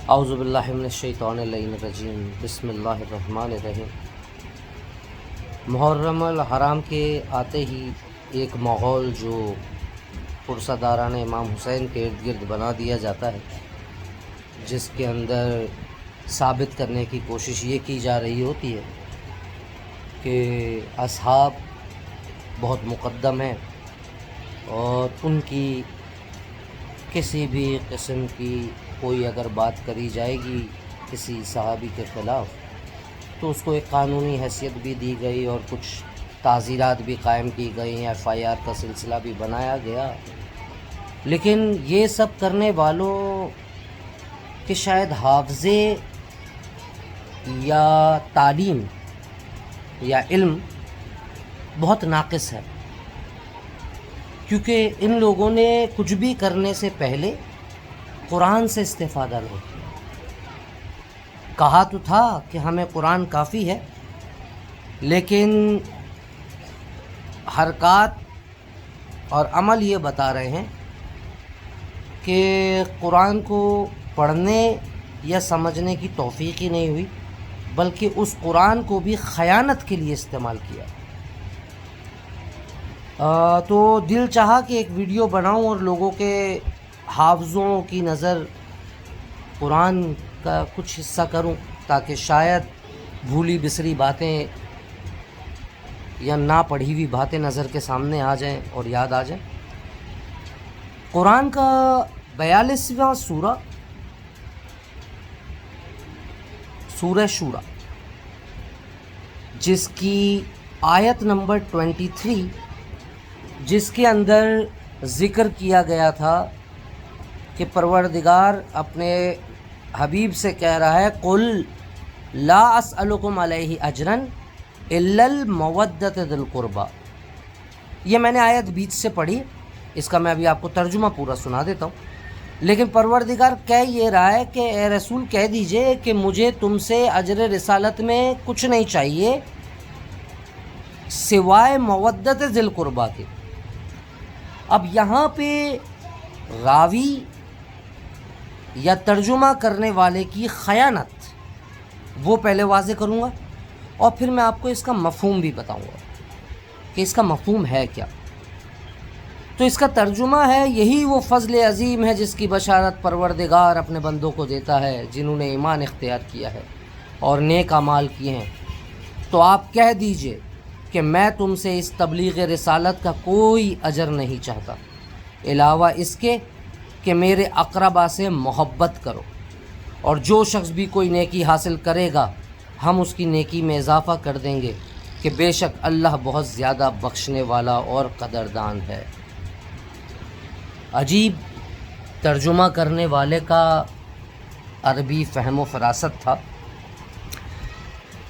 اعوذ باللہ من الشیطان اللعین الرجیم، بسم اللہ الرحمن الرحیم۔ محرم الحرام کے آتے ہی ایک ماحول جو پرسداران امام حسین کے ارد گرد بنا دیا جاتا ہے، جس کے اندر ثابت کرنے کی کوشش یہ کی جا رہی ہوتی ہے کہ اصحاب بہت مقدم ہیں اور ان کی کسی بھی قسم کی کوئی اگر بات کری جائے گی کسی صحابی کے خلاف تو اس کو ایک قانونی حیثیت بھی دی گئی اور کچھ تعزیرات بھی قائم کی گئی، FIR کا سلسلہ بھی بنایا گیا۔ لیکن یہ سب کرنے والوں کے شاید حافظے یا تعلیم یا علم بہت ناقص ہے، کیونکہ ان لوگوں نے کچھ بھی کرنے سے پہلے قرآن سے استفادہ نہیں کیا۔ کہا تو تھا کہ ہمیں قرآن کافی ہے، لیکن حرکات اور عمل یہ بتا رہے ہیں کہ قرآن کو پڑھنے یا سمجھنے کی توفیق ہی نہیں ہوئی، بلکہ اس قرآن کو بھی خیانت کے لیے استعمال کیا۔ تو دل چاہا کہ ایک ویڈیو بناؤں اور لوگوں کے حافظوں کی نظر قرآن کا کچھ حصہ کروں، تاکہ شاید بھولی بسری باتیں یا نہ پڑھی ہوئی باتیں نظر کے سامنے آ جائیں اور یاد آ جائیں۔ قرآن کا 42واں سورہ سورہ شورى، جس کی آیت نمبر 23، جس کے اندر ذکر کیا گیا تھا کہ پروردگار اپنے حبیب سے کہہ رہا ہے قل لا اسألکم علیہ اجرا الا المودۃ ذی القربی۔ یہ میں نے آیت بیچ سے پڑھی، اس کا میں ابھی آپ کو ترجمہ پورا سنا دیتا ہوں۔ لیکن پروردگار کہہ یہ رہا ہے کہ اے رسول کہہ دیجئے کہ مجھے تم سے اجر رسالت میں کچھ نہیں چاہیے سوائے مودۃ ذی القربی کے۔ اب یہاں پہ راوی یا ترجمہ کرنے والے کی خیانت وہ پہلے واضح کروں گا، اور پھر میں آپ کو اس کا مفہوم بھی بتاؤں گا کہ اس کا مفہوم ہے کیا۔ تو اس کا ترجمہ ہے یہی وہ فضل عظیم ہے جس کی بشارت پروردگار اپنے بندوں کو دیتا ہے جنہوں نے ایمان اختیار کیا ہے اور نیک اعمال کیے ہیں۔ تو آپ کہہ دیجئے کہ میں تم سے اس تبلیغ رسالت کا کوئی اجر نہیں چاہتا، علاوہ اس کے کہ میرے اقربا سے محبت کرو، اور جو شخص بھی کوئی نیکی حاصل کرے گا ہم اس کی نیکی میں اضافہ کر دیں گے کہ بے شک اللہ بہت زیادہ بخشنے والا اور قدردان ہے۔ عجیب ترجمہ کرنے والے کا عربی فہم و فراست تھا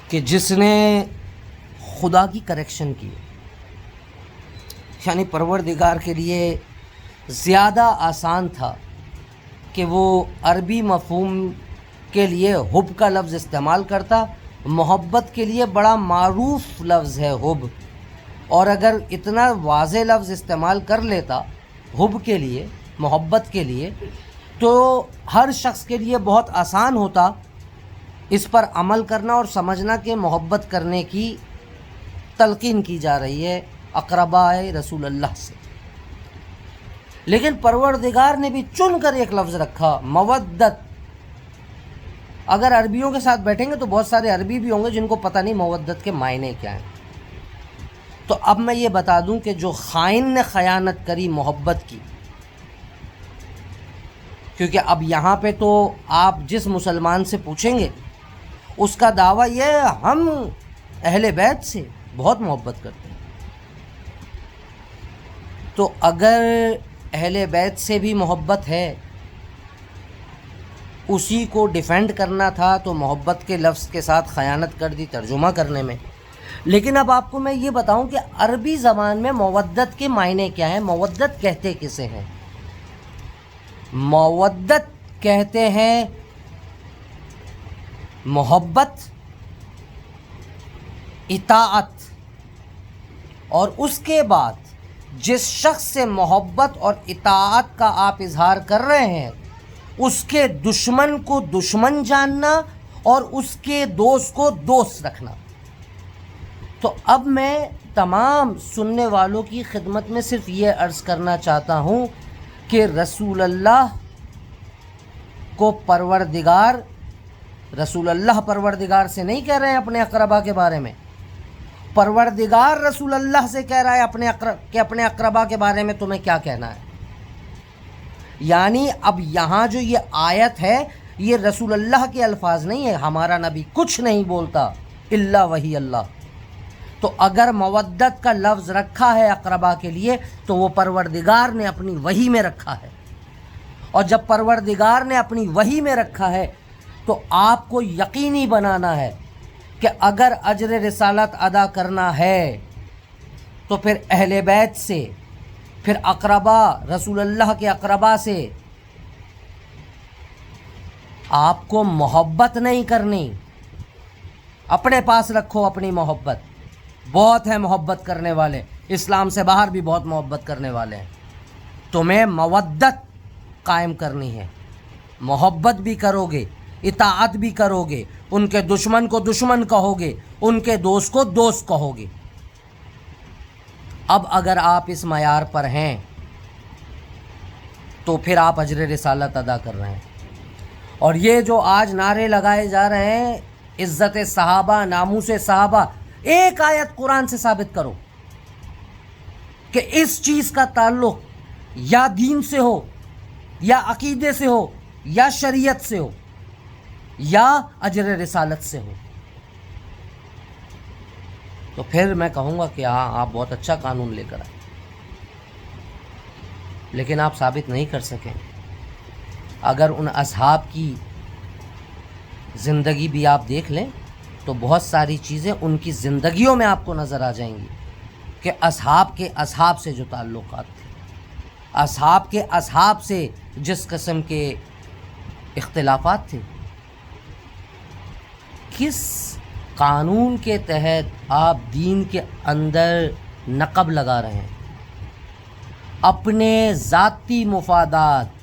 کہ جس نے خدا کی کریکشن کی، یعنی پروردگار کے لیے زیادہ آسان تھا کہ وہ عربی مفہوم کے لیے حب کا لفظ استعمال کرتا۔ محبت کے لیے بڑا معروف لفظ ہے حب، اور اگر اتنا واضح لفظ استعمال کر لیتا حب کے لیے، محبت کے لیے، تو ہر شخص کے لیے بہت آسان ہوتا اس پر عمل کرنا اور سمجھنا کہ محبت کرنے کی تلقین کی جا رہی ہے اقربائے رسول اللہ سے۔ لیکن پروردگار نے بھی چن کر ایک لفظ رکھا، مودت۔ اگر عربیوں کے ساتھ بیٹھیں گے تو بہت سارے عربی بھی ہوں گے جن کو پتہ نہیں مودت کے معنی کیا ہیں۔ تو اب میں یہ بتا دوں کہ جو خائن نے خیانت کری محبت کی، کیونکہ اب یہاں پہ تو آپ جس مسلمان سے پوچھیں گے اس کا دعویٰ یہ ہے ہم اہل بیت سے بہت محبت کرتے ہیں۔ تو اگر اہل بیت سے بھی محبت ہے، اسی کو ڈیفینڈ کرنا تھا تو محبت کے لفظ کے ساتھ خیانت کر دی ترجمہ کرنے میں۔ لیکن اب آپ کو میں یہ بتاؤں کہ عربی زبان میں مودت کے معنی کیا ہیں، مودت کہتے کسے ہیں؟ مودت کہتے ہیں محبت، اطاعت، اور اس کے بعد جس شخص سے محبت اور اطاعت کا آپ اظہار کر رہے ہیں اس کے دشمن کو دشمن جاننا اور اس کے دوست کو دوست رکھنا۔ تو اب میں تمام سننے والوں کی خدمت میں صرف یہ عرض کرنا چاہتا ہوں کہ رسول اللہ کو رسول اللہ پروردگار سے نہیں کہہ رہے ہیں اپنے اقربا کے بارے میں، پروردگار رسول اللہ سے کہہ رہا ہے اپنے اقربا کے بارے میں تمہیں کیا کہنا ہے۔ یعنی اب یہاں جو یہ آیت ہے یہ رسول اللہ کے الفاظ نہیں ہے، ہمارا نبی کچھ نہیں بولتا الا وحی اللہ۔ تو اگر مودت کا لفظ رکھا ہے اقربا کے لیے تو وہ پروردگار نے اپنی وحی میں رکھا ہے، اور جب پروردگار نے اپنی وحی میں رکھا ہے تو آپ کو یقینی بنانا ہے کہ اگر اجر رسالت ادا کرنا ہے تو پھر اہل بیت سے، پھر اقربا، رسول اللہ کے اقربا سے آپ کو محبت نہیں کرنی۔ اپنے پاس رکھو اپنی محبت، بہت ہیں محبت کرنے والے، اسلام سے باہر بھی بہت محبت کرنے والے ہیں۔ تمہیں مودت قائم کرنی ہے، محبت بھی کرو گے، اطاعت بھی کرو گے، ان کے دشمن کو دشمن کہو گے، ان کے دوست کو دوست کہو گے۔ اب اگر آپ اس معیار پر ہیں تو پھر آپ اجر رسالت ادا کر رہے ہیں۔ اور یہ جو آج نعرے لگائے جا رہے ہیں عزت صحابہ، ناموس صحابہ، ایک آیت قرآن سے ثابت کرو کہ اس چیز کا تعلق یا دین سے ہو، یا عقیدے سے ہو، یا شریعت سے ہو، یا اجر رسالت سے ہو۔ تو پھر میں کہوں گا کہ ہاں آپ بہت اچھا قانون لے کر آئے، لیکن آپ ثابت نہیں کر سکیں۔ اگر ان اصحاب کی زندگی بھی آپ دیکھ لیں تو بہت ساری چیزیں ان کی زندگیوں میں آپ کو نظر آ جائیں گی کہ اصحاب کے اصحاب سے جو تعلقات تھے، اصحاب کے اصحاب سے جس قسم کے اختلافات تھے، کس قانون کے تحت آپ دین کے اندر نقب لگا رہے ہیں۔ اپنے ذاتی مفادات،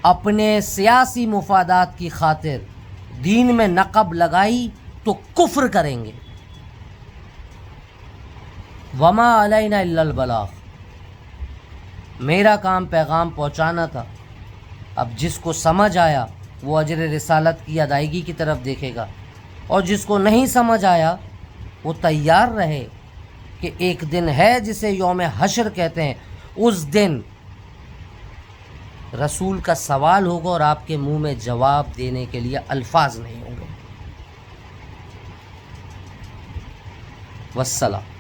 اپنے سیاسی مفادات کی خاطر دین میں نقب لگائی تو کفر کریں گے۔ وما علینا الا البلاغ، میرا کام پیغام پہنچانا تھا۔ اب جس کو سمجھ آیا وہ اجر رسالت کی ادائیگی کی طرف دیکھے گا، اور جس کو نہیں سمجھ آیا وہ تیار رہے کہ ایک دن ہے جسے یوم حشر کہتے ہیں، اس دن رسول کا سوال ہوگا اور آپ کے منہ میں جواب دینے کے لیے الفاظ نہیں ہوں گے۔ والسلام۔